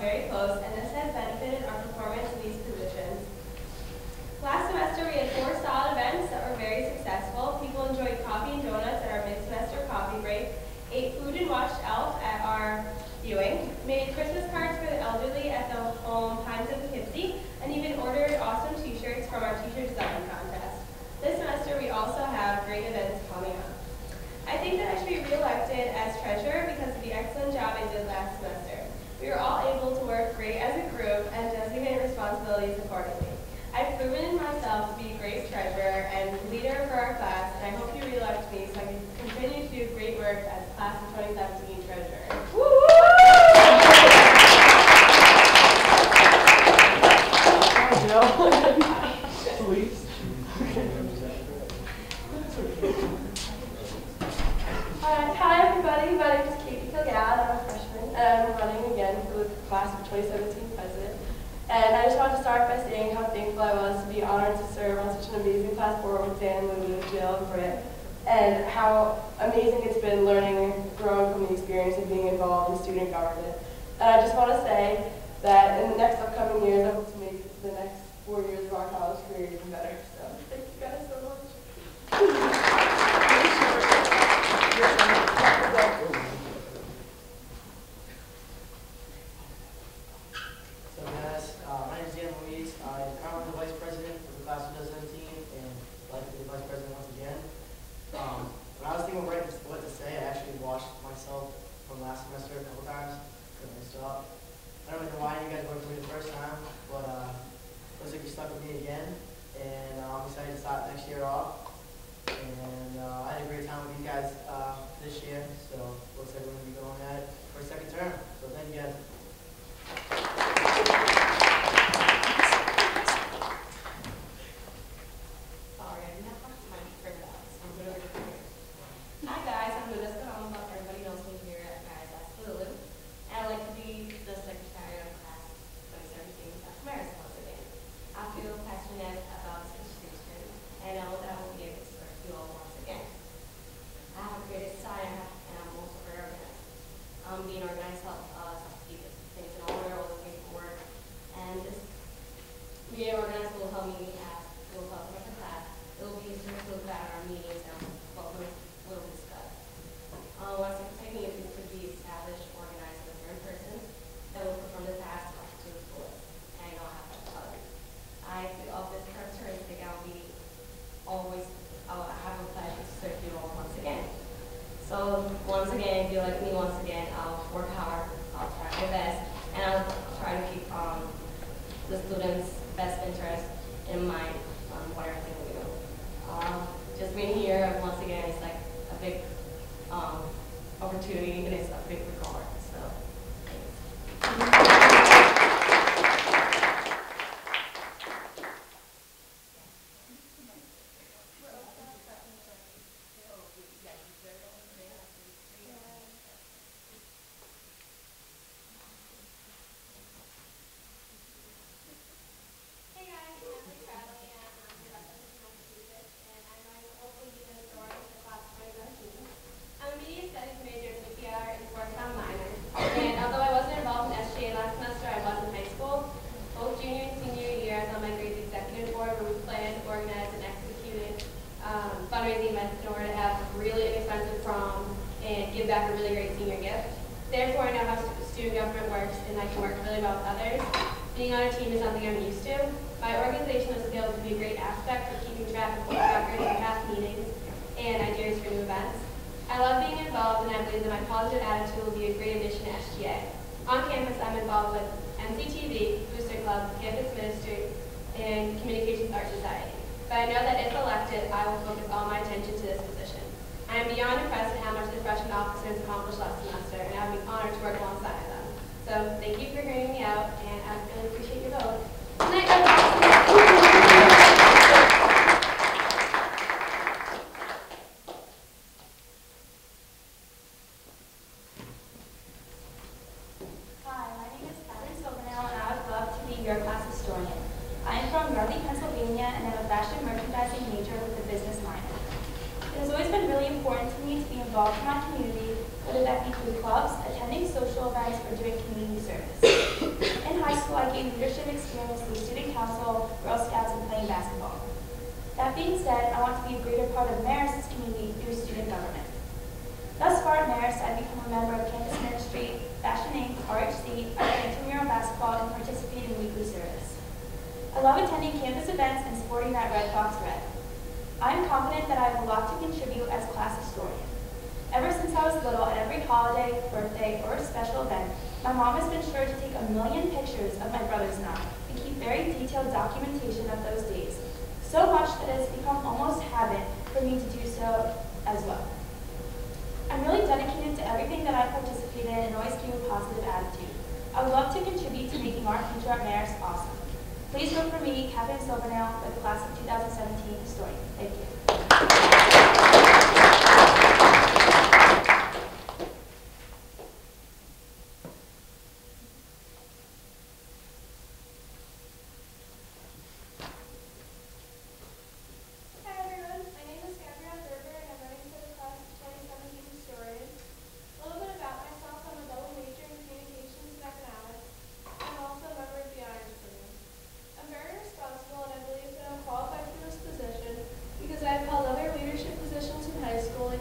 very close, and this has benefited our performance in these positions. Last semester, we had 4 solid events that were very successful. People enjoyed coffee and donuts at our mid-semester coffee break, ate food and watched Elf at our viewing, made Christmas cards for the elderly at the home Times of Poughkeepsie, and even ordered awesome t-shirts from our t-shirt design contest. This semester, we also have great events coming up. I think that I should be re-elected as treasurer because of the excellent job I did last semester. We were all able to work great as a group and designate responsibilities accordingly. I've proven myself to be a great treasurer and leader for our class, and I hope you re-elect me so I can continue to do great work as class of 2017 treasurer. Woo! Please. Hi everybody, my name is Katie Kilgad, I'm a freshman, and I'm running again for the class of 2017 president. And I just wanted to start by saying how thankful I was to be honored to serve on such an amazing class board with Dan, Lulu, Jill, and Britt, and how amazing it's been learning and growing from the experience of being involved in student government. And I just want to say that in the next upcoming years, I hope to make the next 4 years of our college career even better. So thank you guys so much. So guys, my name is Dan Louise. I'm currently the vice president for the class of 2017 and I'd like to be the vice president once again. When I was thinking what to say, I actually watched myself from last semester a couple times. Couldn't really stop. I don't know why you guys worked with me the first time, but looks like you stuck with me again. And I'm excited to start next year off. And I had a great time with you guys this year, so looks like we're going to be going at it for a second term. So thank you guys. Sorry, I didn't have much time to figure it out, so I'm going to read it. Hi guys, I'm Lulu. I don't know if everybody knows me here at Marist. That's Lulu. And I'd like to be the secretary of class 2017 at Marist once again. I feel passionate about this institution and I know that I will be able to serve you all once again. I have a great desire and I'm also very organized. Being organized helps us keep things in order, all the paperwork, and this being organized will help me will help me as a class. It will be easier to look at our meetings and what we'll discuss. One second technique is to be established, organized, with a certain person that will perform the task up to the fullest, and I know I have to tell you. I feel of this characteristic, I'll have a pleasure to serve you all once again. So once again, if you like me once again, I'll work hard, I'll try my best, and I'll try to keep the students' best interest in mind on whatever thing we do. Just being here once again is like a big opportunity and it's a big regard. So thanks. And although I wasn't involved in SGA last semester, I was in high school. Both junior and senior year, I was on my grades executive board where we planned, organized, and executed fundraising events in order to have a really inexpensive prom and give back a really great senior gift. Therefore, I know how student government works and I can work really well with others. Being on a team is something I'm used to. My organizational skills will be a great aspect of keeping track of records and past meetings and ideas for new events. I love being involved and I believe that my positive attitude will be a great addition to SGA. On campus, I'm involved with MCTV, Booster Club, Campus Ministry, and Communications Art Society. But I know that if elected, I will focus all my attention to this position. I am beyond impressed at how much the freshman officers accomplished last semester, and I would be honored to work alongside them. So thank you for hearing me out, and I really appreciate your vote. Good night, guys. Your class historian. I am from Yardley, Pennsylvania, and have a fashion merchandising major with a business minor. It has always been really important to me to be involved in my community, whether that be through clubs, attending social events, or doing community service. so I gain leadership experience through student council, Girl Scouts, and playing basketball. That being said, I want to be a greater part of Marist's community through student government. Thus far at Marist, I've become a member of Campus Ministry, Fashion Inc., RHC, I play intramural basketball, and participate in weekly service. I love attending campus events and sporting that Red Fox red. I am confident that I have a lot to contribute as class historian. Ever since I was little, at every holiday, birthday, or special event, my mom has been sure to take a million pictures of my brothers and I and keep very detailed documentation of those days, so much that it has become almost habit for me to do so as well. I'm really dedicated to everything that I participate in and always keep a positive attitude. I would love to contribute to making our future at Marist awesome. Please vote for me, Kathleen Silvernail, for the class of 2017 historian. Thank you.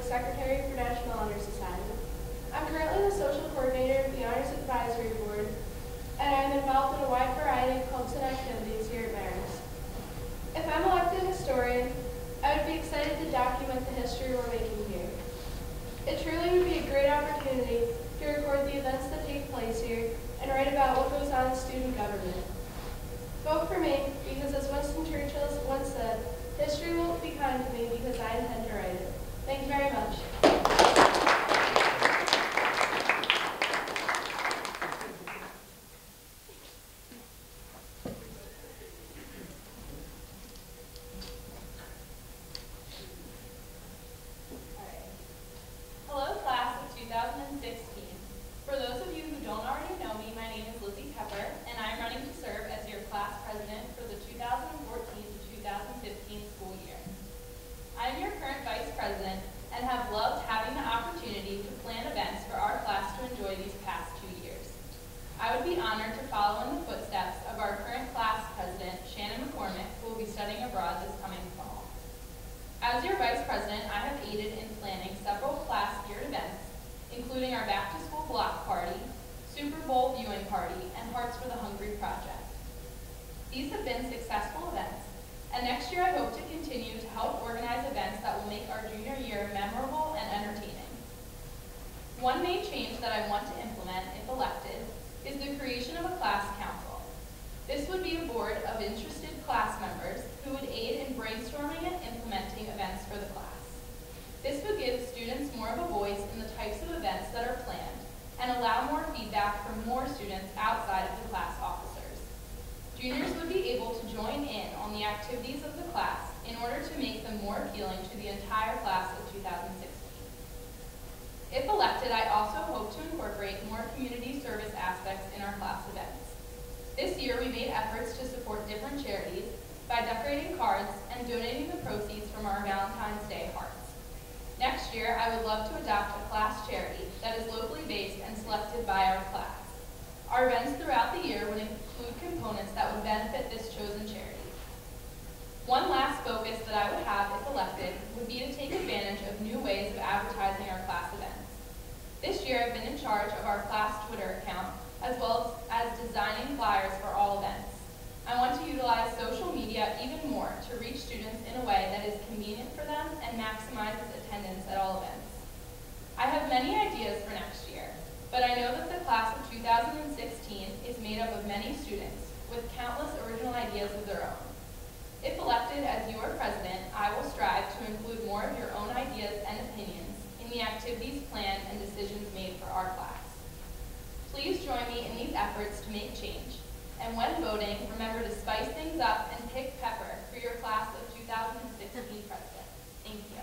Secretary for National Honor Society. I'm currently the social coordinator of the Honors Advisory Board, and I'm involved in a wide variety of clubs and activities here at Marist. If I'm elected historian, I would be excited to document the history we're making here. It truly would be a great opportunity to record the events that take place here and write about what goes on in student government. Vote for me because, as Winston Churchill once said, history will be kind to me because I intend to write it. Thank you very much. Hello, class of 2016. For those of you who don't already know me, my name is Lizzie Pepper, and I'm running to serve as your class president for the 2014 to 2015 school year. I am your current vice president and have loved having the opportunity to plan events for our class to enjoy these past 2 years. I would be honored to follow in the footsteps of our current class president, Shannon McCormick, who will be studying abroad this coming fall. As your vice president, I have aided in planning several class-geared events, including our back-to-school block party, Super Bowl viewing party, and Hearts for the Hungry project. These have been successful events, and next year I hope to continue to help organize events that will make our junior year memorable and entertaining. One main change that I want to implement, if elected, is the creation of a class council. This would be a board of interested class members who would aid in brainstorming and implementing events for the class. This would give students more of a voice in the types of events that are planned and allow more feedback from more students outside of the class officers. Juniors would be able to join in on the activities of the class in order to make them more appealing to the entire class of 2016. If elected, I also hope to incorporate more community service aspects in our class events. This year, we made efforts to support different charities by decorating cards and donating the proceeds from our Valentine's Day hearts. Next year, I would love to adopt a class charity that is locally based and selected by our class. Our events throughout the year would include components that would benefit this chosen charity. One last focus that I would have, if elected, would be to take advantage of new ways of advertising our class events. This year, I've been in charge of our class Twitter account, as well as designing flyers for all events. I want to utilize social media even more to reach students in a way that is convenient for them and maximizes attendance at all events. I have many ideas for next year, but I know that the class of 2016 is made up of many students with countless original ideas of their own. If elected as your president, I will strive to include more of your own ideas and opinions in the activities planned and decisions made for our class. Please join me in these efforts to make change. And when voting, remember to spice things up and pick Pepper for your class of 2016 president. Thank you.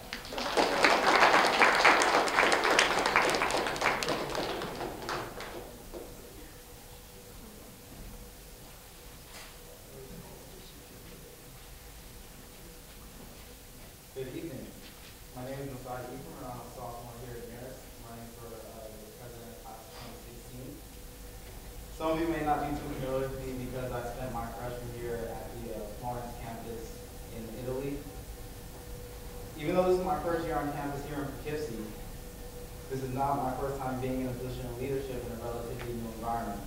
Good evening. My name is Messiah Ephraim, and I'm a sophomore here at Marist, running for the president of class of 2016. So Some of you may not be too familiar with me because I spent my freshman year at the Marist campus in Italy. Even though this is my first year on campus here in Poughkeepsie, this is not my first time being in a position of leadership in a relatively new environment.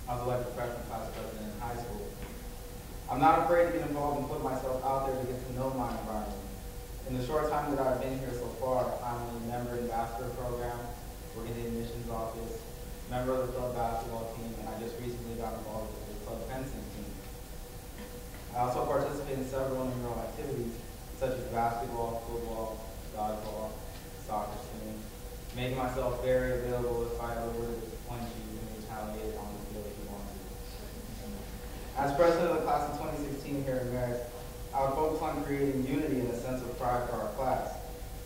I was elected freshman class president in high school. I'm not afraid to get involved and put myself out there to get to know my environment. In the short time that I've been here so far, I'm a member in the ambassador program, working in the admissions office, member of the club basketball team, and I just recently got involved with the club fencing team. I also participate in several intramural activities such as basketball, football, dodgeball, soccer team, making myself very available if I ever were to disappoint you and retaliate on the field if you want to. As president of the class of 2016 here at Marist, I would focus on creating unity and a sense of pride for our class.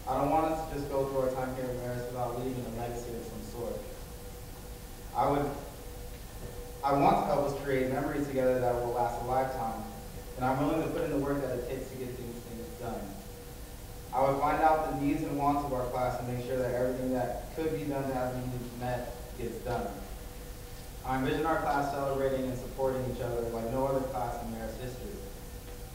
I don't want us to just go through our time here at Marist without leaving a legacy of some sort. I want to help us create memories together that will last a lifetime, and I'm willing to put in the work that it takes to get these things done. I would find out the needs and wants of our class and make sure that everything that could be done to have these needs met gets done. I envision our class celebrating and supporting each other like no other class in Marist history.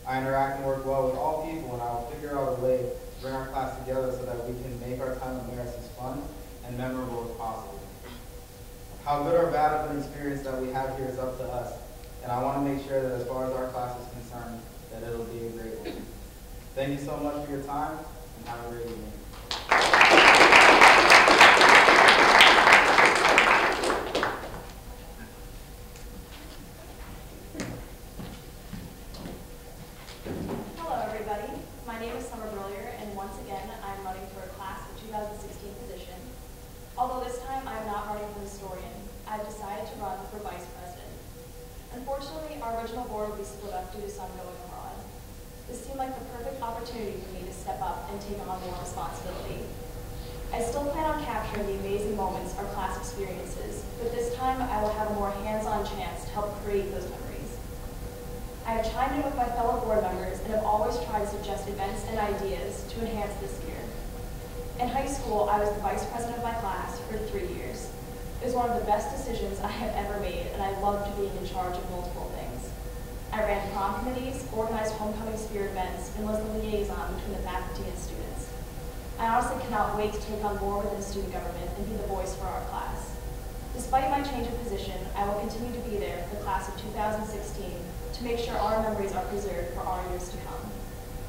I interact and work well with all people, and I will figure out a way to bring our class together so that we can make our time at Marist as fun and memorable as possible. How good or bad of an experience that we have here is up to us, and I want to make sure that as far as our class is concerned, that it'll be a great one. Thank you so much for your time, and have a great evening. Hello, everybody. My name is Summer Brillier, and once again, I'm running for a class of 2016 position. Although this time I'm not running for historian, I've decided to run for vice president. Unfortunately, our original board will be split up due to some going abroad. This seemed like the perfect opportunity for me to step up and take on more responsibility. I still plan on capturing the amazing moments our class experiences, but this time I will have a more hands-on chance to help create those memories. I have chimed in with my fellow board members and have always tried to suggest events and ideas to enhance this year. In high school, I was the vice president of my class for 3 years. It was one of the best decisions I have ever made, and I loved being in charge of multiple things. I ran prom committees, organized homecoming spirit events, and was the liaison between the faculty and students. I honestly cannot wait to take on more within student government and be the voice for our class. Despite my change of position, I will continue to be there for the class of 2016 to make sure our memories are preserved for our years to come.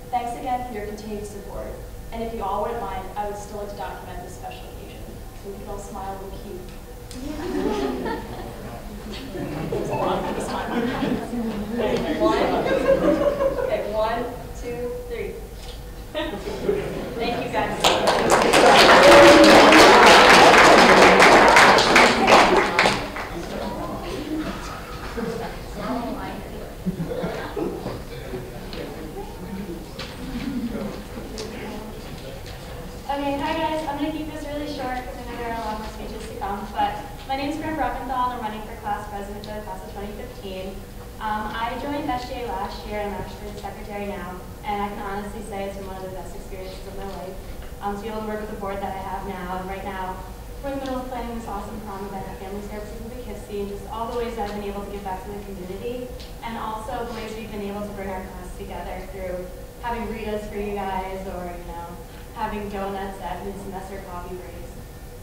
Thanks again for your continued support. And if you all wouldn't mind, I would still like to document this special occasion, so we can all smile and cute. One, two, three. Thank you guys. Okay, hi guys. I'm going to keep this really short because I know there are a lot more speeches to come. But my name is Bryn Ruckenthal, and I'm running for class president for the class of 2015. I joined SGA last year, and I'm actually the secretary now. And I can honestly say it's been one of the best experiences of my life. To be able to work with the board that I have now, and right now we're in the middle of planning this awesome prom event at Family Services in Poughkeepsie, and just all the ways that I've been able to give back to the community, and also the ways we've been able to bring our class together through having Ritas for you guys, or having donuts at mid-semester coffee breaks.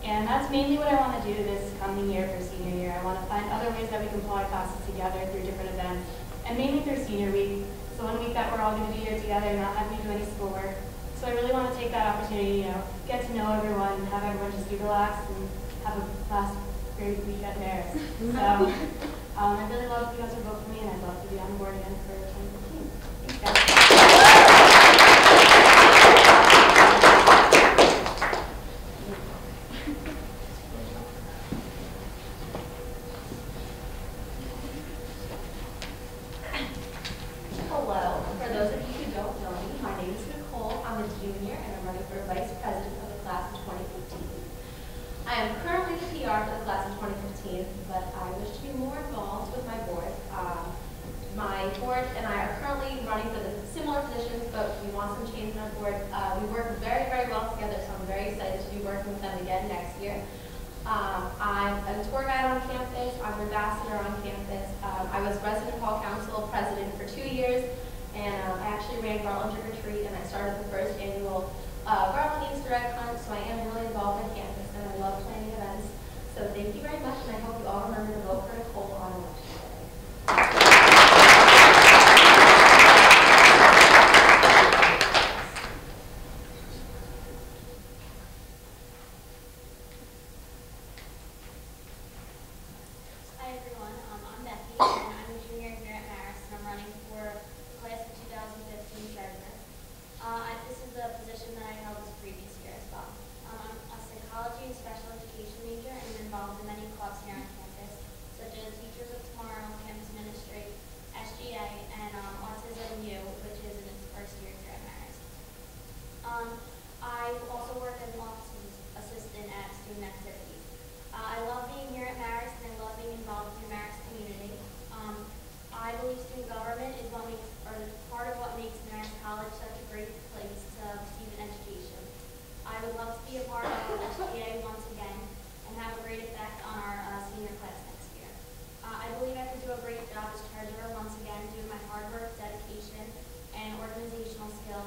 And that's mainly what I want to do this coming year for senior year. I want to find other ways that we can pull our classes together through different events, and mainly through senior week. So 1 week that we're all going to be here together, not having to do any schoolwork. So I really want to take that opportunity, get to know everyone, have everyone just be relaxed and have a last great week at Marist. So I really love you guys are voting for me, and I'd love to be on board again for 2015. Thanks, guys. Hello. For those of you who don't know me, my name is Nicole. I'm a junior, and I'm running for vice president of the class of 2015. I am currently the PR for the class of 2015, but I wish to be more involved with my board. My board and I are currently running for the I was resident hall council president for 2 years, and I actually ran Garland Trick or Treat, and I started the first annual Garland Easter egg hunt, so I am really involved in campus, and I love planning events. So thank you very much, and I hope you all remember to vote for Nicole on election day. Hi everyone, I'm Becky and I'm a junior here at Marist and I'm running for class of 2015 treasurer. This is the position that I held this previous year as well. I'm a psychology and special education major and I'm involved in many clubs here on campus, such as Teachers of Tomorrow, Campus Ministry, SGA, and Autism U, which is in its first year here at Marist. I also work as an office assistant at student activities. I love being here at Marist and I love being involved in the Marist community. I believe student government is part of what makes Marist College such a great place to receive an education. I would love to be a part of SGA once again and have a great effect on our senior class next year. I believe I could do a great job as treasurer once again due to my hard work, dedication, and organizational skills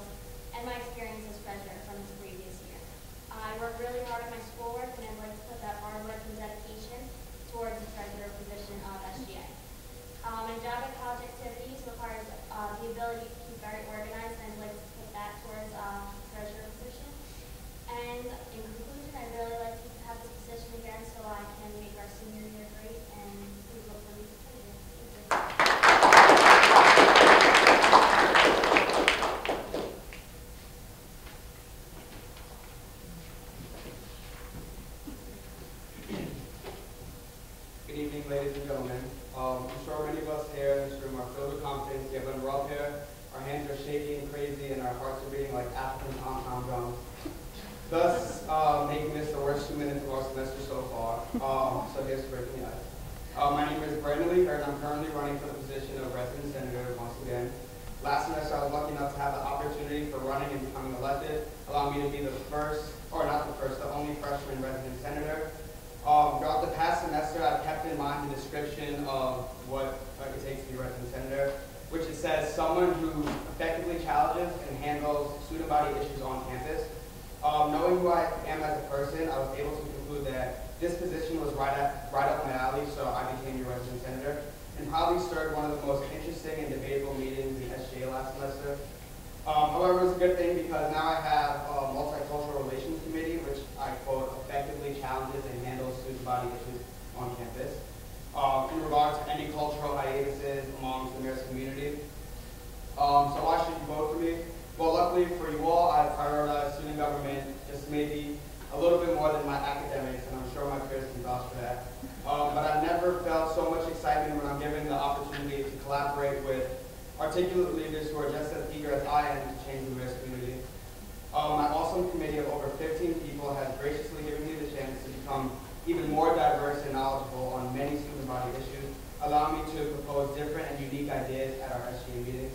and my experience as treasurer from this previous year. I work really hard at my schoolwork and I'd like to put that hard work and dedication towards the treasurer position of SGA. My job at college activities requires the ability to keep very organized and I'd like to put that towards treasurer position. And in conclusion, I'd really like to have this position again so I can make our senior year great and please vote for me for treasurer. Thank you. Good evening, ladies and gentlemen. I'm sure many of us here in this room are filled with confidence, yet when we're up here, our hands are shaking and crazy and our hearts are beating like African tom-tom drums, thus making this the worst 2 minutes of our semester so far. So here's breaking the ice. My name is Brandon Lee Hurd, and I'm currently running for the position of resident senator once again. Last semester, I was lucky enough to have the opportunity for running and becoming elected, allowing me to be the only freshman resident senator. Throughout the past semester, I've kept in mind the description of what it takes to be resident senator, which it says someone who effectively challenges and handles student body issues on campus. Knowing who I am as a person, I was able to conclude that this position was right up my alley, so I became your resident senator, and probably stirred one of the most interesting and debatable meetings in SGA last semester. However, it's a good thing because now I have a multicultural relations committee, which I quote, effectively challenges and handles student body issues on campus. In regards to any cultural hiatuses amongst the Marist community. So why should you vote for me? Well, luckily for you all, I prioritize student government just maybe a little bit more than my academics, and I'm sure my peers can vouch for that. But I've never felt so much excitement when I'm given the opportunity to collaborate with articulate leaders who are just as eager as I am to change the Marist community. My awesome committee of over 15 people has graciously given me the chance to become even more diverse and knowledgeable on many student body issues, allowing me to propose different and unique ideas at our SGA meetings.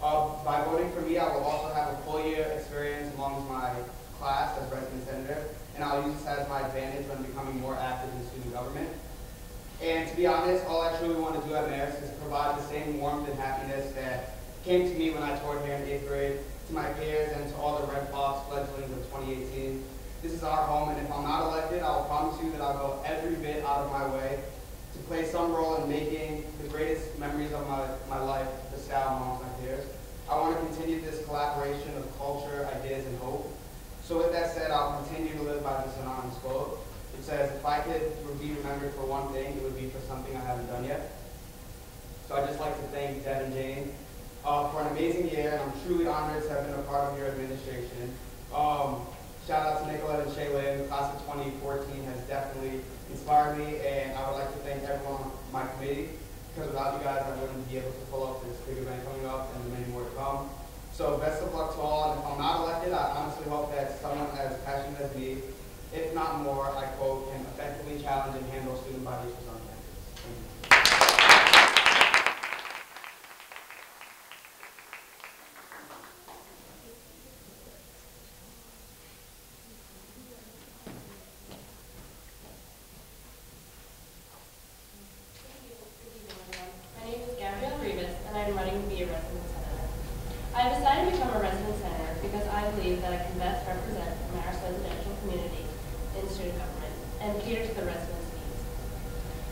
By voting for me, I will also have a full year experience amongst my class as resident senator, and I'll use this as my advantage when becoming more active in student government. And to be honest, all I truly want to do at Marist is provide the same warmth and happiness that came to me when I toured here in 8th grade, to my peers and to all the Red Fox fledglings of 2018. This is our home, and if I'm not elected, I'll promise you that I'll go every bit out of my way to play some role in making the greatest memories of my life bestow amongst my peers. I want to continue this collaboration of culture, ideas, and hope. So with that said, I'll continue to live by this anonymous quote. It says, if I could be remembered for one thing, it would be for something I haven't done yet. So I'd just like to thank Deb and Jane for an amazing year, and I'm truly honored to have been a part of your administration. Shout out to Nicolette and Shaylin. The class of 2014 has definitely inspired me, and I would like to thank everyone on my committee, because without you guys, I wouldn't be able to pull up this big event coming up and many more to come. So best of luck to all, and if I'm not elected, I honestly hope that someone as passionate as me, if not more, I quote, can effectively challenge and handle student body issues on campus. Thank you. Good evening, everyone.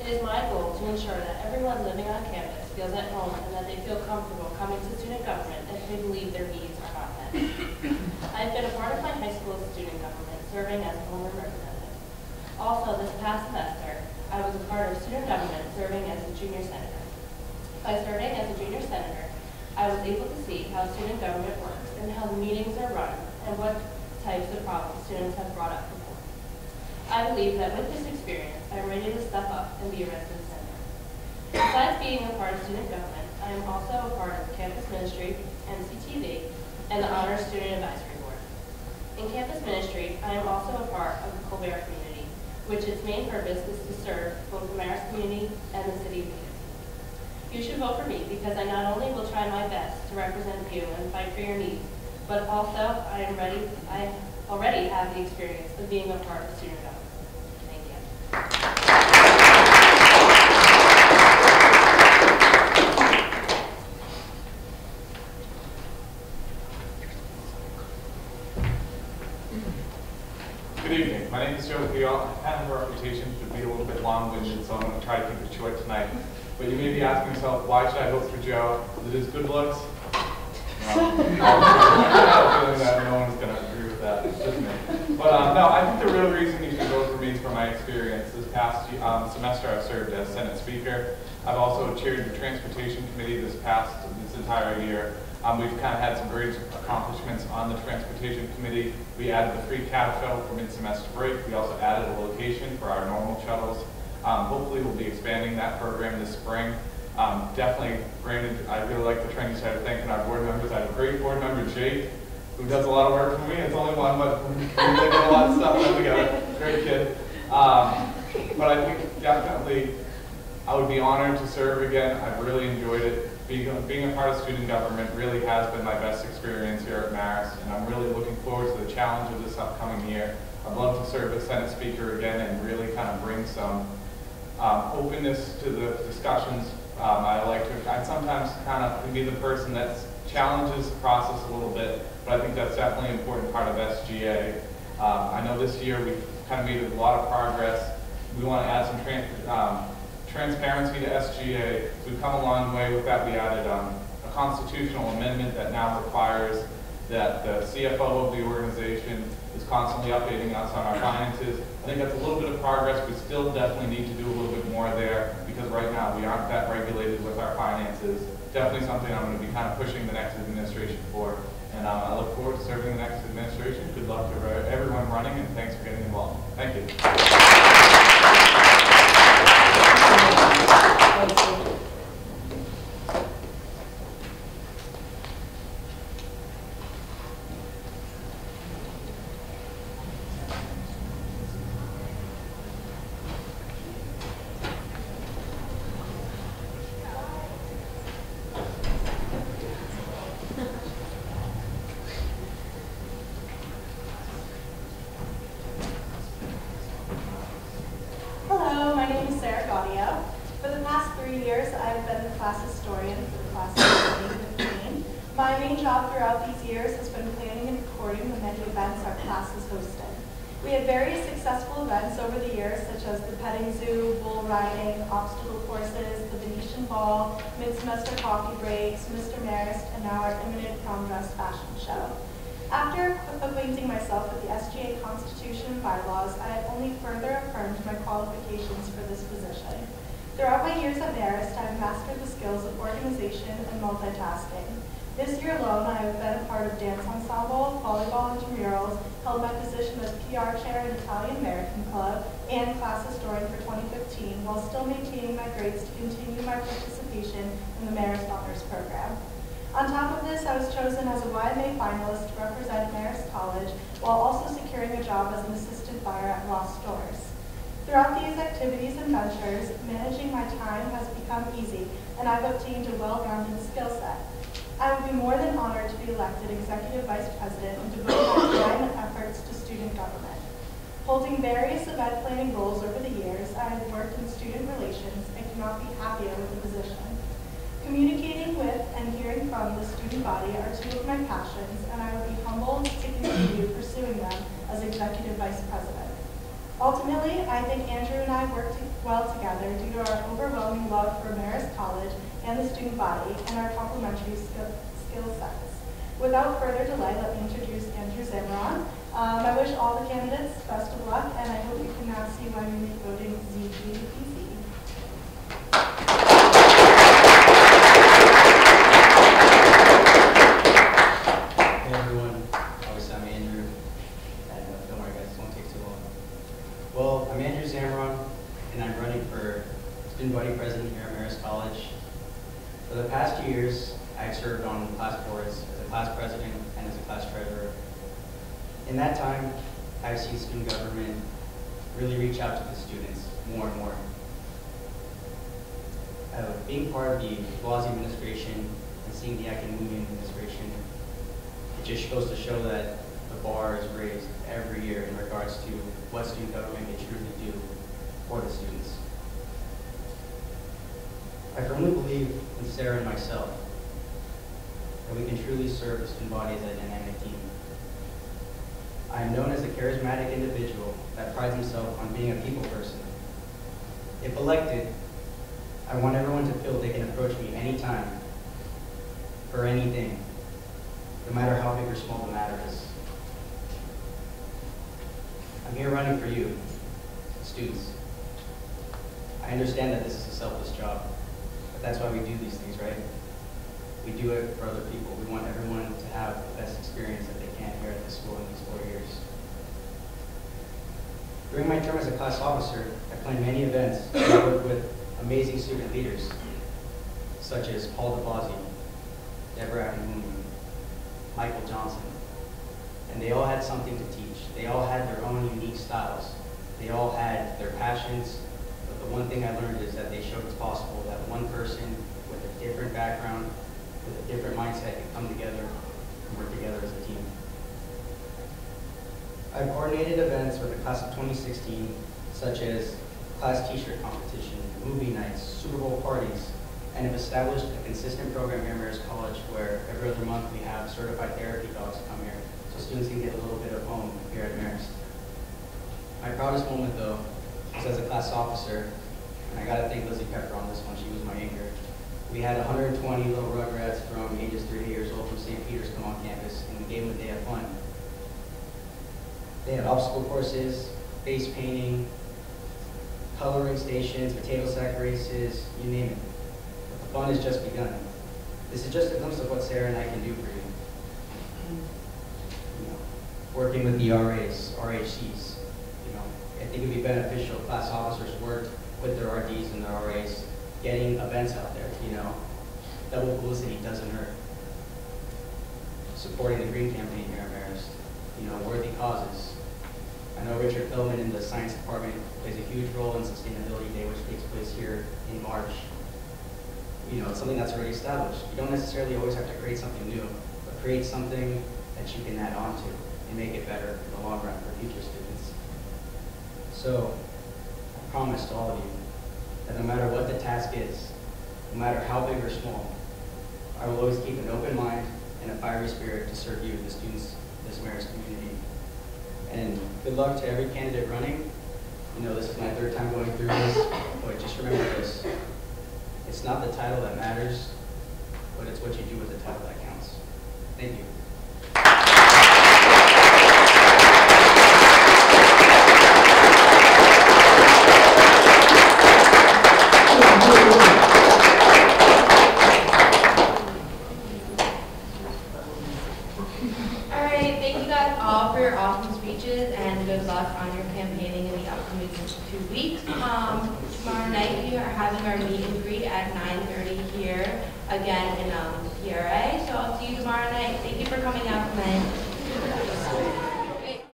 It is my goal to ensure that everyone living on campus feels at home and that they feel comfortable coming to student government if they believe their needs are not met. I have been a part of my high school's student government, serving as a homeroom representative. Also, this past semester, I was a part of student government, serving as a junior senator. By serving as a junior senator, I was able to see how student government works and how the meetings are run and what types of problems students have brought up before. I believe that with this experience, I am ready to step up and be a resident senator. Besides being a part of student government, I am also a part of campus ministry, NCTV, and the Honor Student Advisory Board. In campus ministry, I am also a part of the Colbert community, which its main purpose is to serve both the Marist community and the city of Poughkeepsie. You should vote for me because I not only will try my best to represent you and fight for your needs, but also I already have the experience of being a part of student government. Thank you. Good evening. My name is Joe Peel. I have a reputation to be a little bit long-winded, so I'm going to try to keep it short tonight. But you may be asking yourself, why should I vote for Joe? Is it his good looks? No. I have a feeling that no one's going to agree with that. It's just me. But no, I think the real reason you should vote for me is for my experience. This past semester, I've served as Senate Speaker. I've also chaired the Transportation Committee this entire year. We've kind of had some great accomplishments on the Transportation Committee. We added the free cab shuttle for mid-semester break. We also added a location for our normal shuttles. Hopefully we'll be expanding that program this spring. Definitely, Brandon, I really like the training side of thanking our board members. I have a great board member, Jake, who does a lot of work for me. It's only one, but we really get a lot of stuff done together. Great kid. But I think definitely I would be honored to serve again. I've really enjoyed it. Being a part of student government really has been my best experience here at Marist, and I'm really looking forward to the challenge of this upcoming year. I'd love to serve as Senate Speaker again and really kind of bring some openness to the discussions. I sometimes kind of can be the person that challenges the process a little bit, but I think that's definitely an important part of SGA. I know this year we've kind of made a lot of progress. We want to add some transparency to SGA. So we've come a long way with that. We added a constitutional amendment that now requires that the CFO of the organization is constantly updating us on our finances. I think that's a little bit of progress. We still definitely need to do a little bit more there because right now we aren't that regulated with our finances. Definitely something I'm going to be kind of pushing the next administration for. And I look forward to serving the next administration. Good luck to everyone running, and thanks for getting involved. Thank you. Hello, my name is Sarah Gaudio. For the past 3 years, I've been the class historian for the class of 2015. My main job throughout these years has been planning and recording the many events our class has hosted. We had various successful events over the years, such as the petting zoo, bull riding, obstacle courses, the Venetian ball, mid-semester coffee breaks, Mr. Marist, and now our imminent prom dress fashion show. After acquainting myself with the SGA Constitution and bylaws, I have only further affirmed my qualifications for this position. Throughout my years at Marist, I have mastered the skills of organization and multitasking. This year alone, I have been a part of dance ensemble, volleyball intramurals, held my position as PR chair in Italian American Club, and class historian for 2015, while still maintaining my grades to continue my participation in the Marist Honors Program. On top of this, I was chosen as a YMA finalist to represent Marist College, while also securing a job as an assistant buyer at Ross Stores. Throughout these activities and ventures, managing my time has become easy, and I've obtained a well-rounded skill set. I would be more than honored to be elected Executive Vice President and devote my time and efforts to student government. Holding various event planning roles over the years, I have worked in student relations and could not be happier with the position. Communicating with and hearing from the student body are two of my passions, and I would be humbled to continue pursuing them as Executive Vice President. Ultimately, I think Andrew and I worked well together due to our overwhelming love for Marist College and the student body and our complementary skill sets. Without further delay, let me introduce Andrew Zamron. I wish all the candidates best of luck, and I hope you can now see why we make voting easy. Hey everyone, obviously I'm Andrew, and don't worry guys, it won't take too long. Well, I'm Andrew Zamron, and I'm running for student body president here at Marist College. For the past 2 years, I've served on class boards as a class president and as a class treasurer. In that time, I've seen student government really reach out to the students more and more. Being part of the Blasey administration and seeing the academia administration, it just goes to show that the bar is raised every year in regards to what student government can truly do for the students. I firmly believe in Sarah and myself that we can truly serve the student body as a dynamic team. I am known as a charismatic individual that prides himself on being a people person. If elected, I want everyone to feel they can approach me anytime for anything, no matter how big or small the matter is. I'm here running for you, students. I understand that this is a selfless job, but that's why we do these things, right? We do it for other people. We want everyone to have the best experience that they can here at this school in these 4 years. During my term as a class officer, I planned many events and I worked with amazing student leaders, such as Paul DeBlasey, Deborah Akimuni, Michael Johnson, and they all had something to teach. They all had their own unique styles. They all had their passions, but the one thing I learned is that they showed it's possible that one person with a different background, with a different mindset can come together and work together as a team. I've coordinated events with the class of 2016, such as class t-shirt competition, movie nights, Super Bowl parties, and have established a consistent program here at Marist College where every other month we have certified therapy dogs come here so students can get a little bit of home here at Marist. My proudest moment though was as a class officer, and I gotta thank Lizzie Pepper on this one, she was my anchor. We had 120 little rugrats from ages 3 to 8 years old from St. Peter's come on campus, and we gave them a day of fun. They had obstacle courses, face painting, coloring stations, potato sack races, you name it. But the fun has just begun. This is just a glimpse of what Sarah and I can do for you. Working with the RAs, RHCs, I think it would be beneficial if class officers worked with their RDs and their RAs, getting events out there, double publicity doesn't hurt. Supporting the Green Campaign here at Marist, worthy causes. I know Richard Philman in the science department plays a huge role in Sustainability Day, which takes place here in March. It's something that's already established. You don't necessarily always have to create something new, but create something that you can add on to and make it better in the long run for future students. So, I promise to all of you that no matter what the task is, no matter how big or small, I will always keep an open mind and a fiery spirit to serve you, the students of this Marist community. And good luck to every candidate running. This is my 3rd time going through this, but just remember this. It's not the title that matters, but it's what you do with the title that counts. Thank you. Alright, thank you guys all for your awesome speeches and good luck on your campaigning in the upcoming 2 weeks. Tomorrow night we are having our meet and greet at 9:30 here, again in PRS.